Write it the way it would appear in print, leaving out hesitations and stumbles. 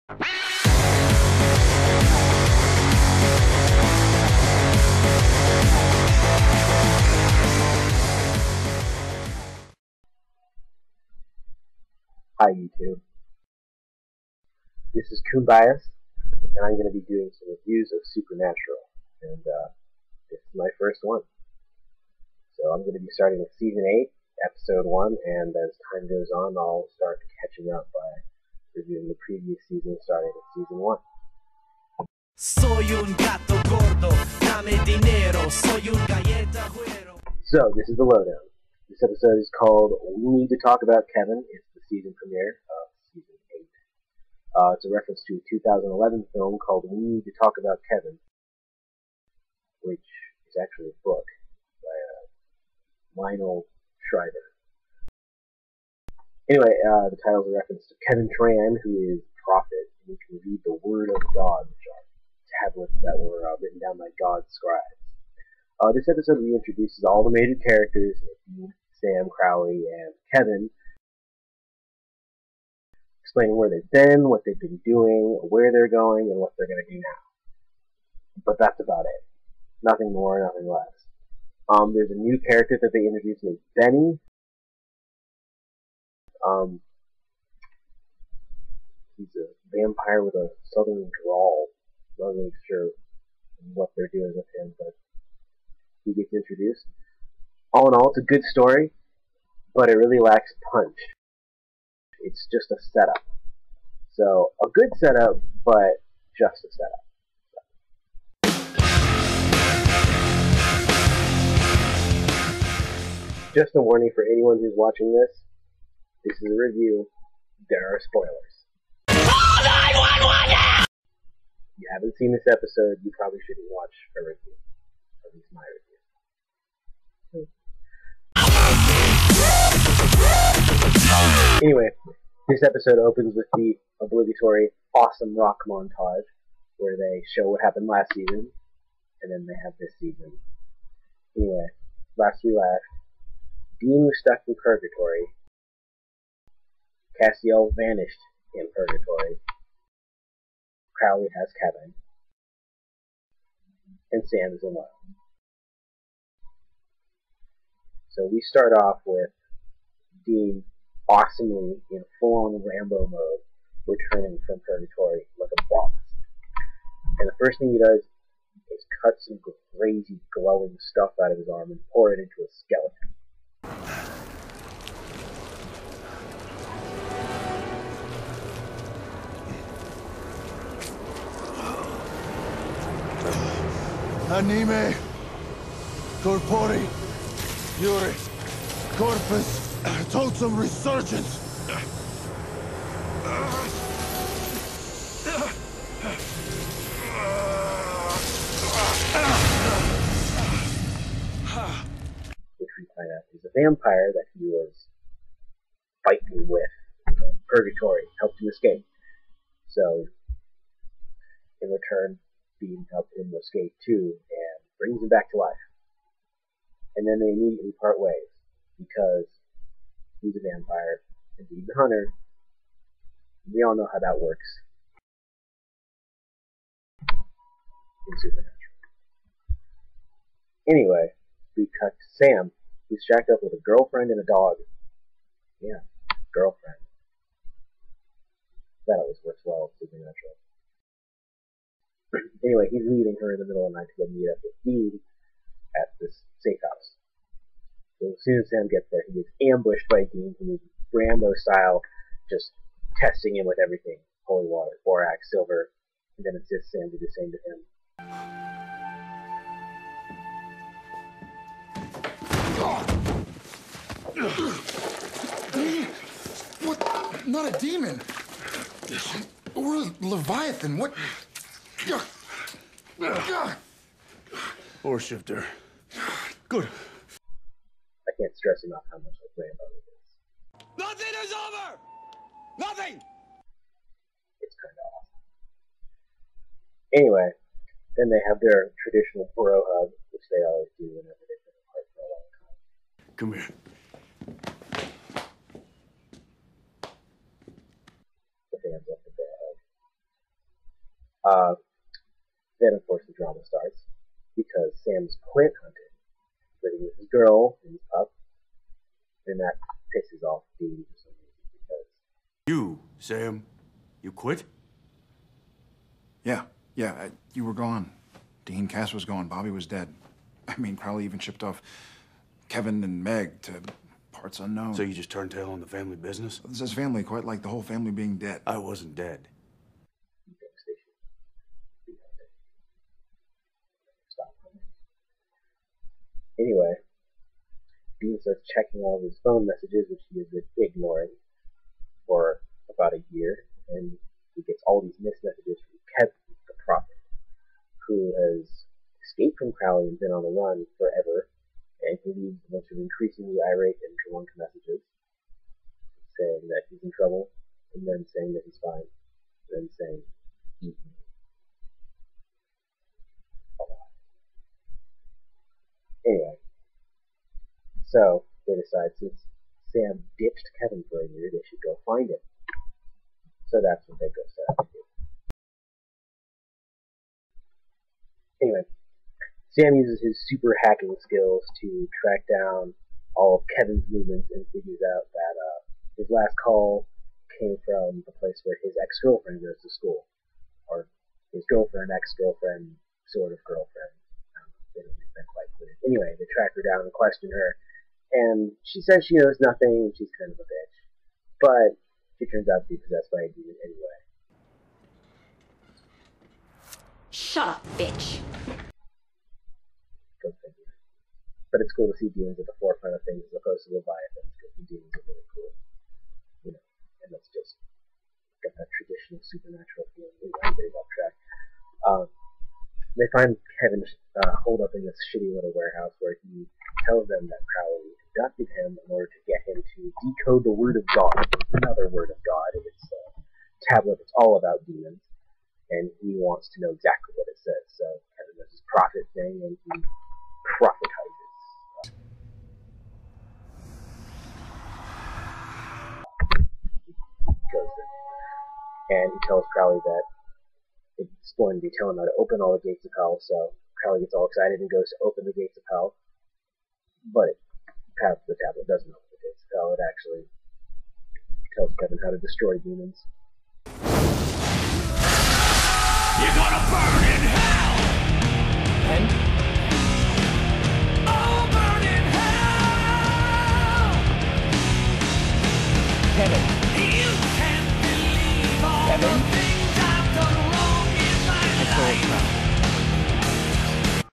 Hi YouTube. This is Kumbias, and I'm going to be doing some reviews of Supernatural, and this is my first one. So I'm going to be starting with Season 8, Episode 1, and as time goes on, I'll start catching up by reviewing the previous season, starting with Season 1. Soy un gato gordo, dame dinero, soy un galleta güero. So, this is the lowdown. This episode is called We Need to Talk About Kevin. It's the season premiere of Season 8. It's a reference to a 2011 film called We Need to Talk About Kevin, which is actually a book by Lionel Shriver. Anyway, the title is a reference to Kevin Tran, who is a prophet, and he can read the Word of God, which are tablets that were written down by God's scribes. This episode reintroduces all the major characters, Dean, Sam, Crowley, and Kevin, explaining where they've been, what they've been doing, where they're going, and what they're going to do now. But that's about it. Nothing more, nothing less. There's a new character that they introduced named Benny. He's a vampire with a southern drawl. Not really sure what they're doing with him, but he gets introduced. All in all, it's a good story, but it really lacks punch. It's just a setup. So, a good setup, but just a setup. Just a warning for anyone who's watching this. This is a review. There are spoilers. Call 911 now! If you haven't seen this episode, you probably shouldn't watch a review. At least my review. Anyway, this episode opens with the obligatory awesome rock montage where they show what happened last season, and then they have this season. Anyway, last we left, Dean was stuck in purgatory, Castiel vanished in purgatory, Crowley has Kevin, and Sam is alone. So we start off with Dean awesomely in full-on Rambo mode, returning from purgatory like a boss. And the first thing he does is cut some crazy glowing stuff out of his arm and pour it into a skeleton. Anime corpore Yuri corpus totem resurgent. Which we find out is a vampire that he was fighting with in purgatory, helped him escape. So, in return, Dean helped him escape too, and brings him back to life. And then they immediately part ways, because he's a vampire, and Dean's a hunter. We all know how that works in Supernatural. Anyway, we cut to Sam, who's shacked up with a girlfriend and a dog. Yeah, girlfriend. That always works well in Supernatural. Anyway, he's leaving her in the middle of the night to go meet up with Dean at this safe house. So as soon as Sam gets there, he gets ambushed by Dean, who is Rambo style, just testing him with everything. Holy water, borax, silver, and then insists Sam do the same to him. What? Not a demon. Or a Leviathan. What? Or shifter. Good. I can't stress enough how much I Rambo is. Nothing is over! Nothing! It's kind of awesome. Anyway, then they have their traditional bro hug, which they always do whenever they've been apart for a long time. Come here. The fans love the bro hug. Uh, then, of course, the drama starts because Sam's quit hunting, living with his girl and his pup, and that pisses off Dean for some reason because You, Sam, you quit? Yeah, you were gone. Dean, Cass was gone. Bobby was dead. I mean, Crowley even shipped off Kevin and Meg to parts unknown. So you just turned tail on the family business? This is family, quite like the whole family being dead. I wasn't dead. devastation. Stop. Anyway, Dean starts checking all of his phone messages, which he has been ignoring for about a year, and he gets all these missed messages from Kevin, the prophet, who has escaped from Crowley and been on the run forever, and he leaves a bunch of increasingly irate and drunk messages saying that he's in trouble, and then saying that he's fine, and then saying, eat me. Anyway, so they decide since Sam ditched Kevin for a year, they should go find him. So that's what they go set out to do. Anyway, Sam uses his super hacking skills to track down all of Kevin's movements and figures out that his last call came from the place where his ex-girlfriend goes to school. Or his girlfriend, ex-girlfriend, sort of girlfriend. They don't make that quite clear. Anyway, they track her down and question her, and she says she knows nothing and she's kind of a bitch. But she turns out to be possessed by a demon anyway. Shut up, bitch. Go figure. But it's cool to see demons at the forefront of things as opposed to Leviathans, because the demons are really cool. You know, and that's just got that traditional supernatural feeling. Anyway, I'm getting off track. They find Kevin holed up in this shitty little warehouse where he tells them that Crowley abducted him in order to get him to decode the Word of God. Another Word of God. It's a tablet that's all about demons, and he wants to know exactly what it says. So Kevin does his prophet thing, and he prophetizes. Goes in. And he tells Crowley that it's going to be telling him how to open all the gates of hell, so Crowley gets all excited and goes to open the gates of hell. But the tablet doesn't open the gates of hell. It actually tells Kevin how to destroy demons.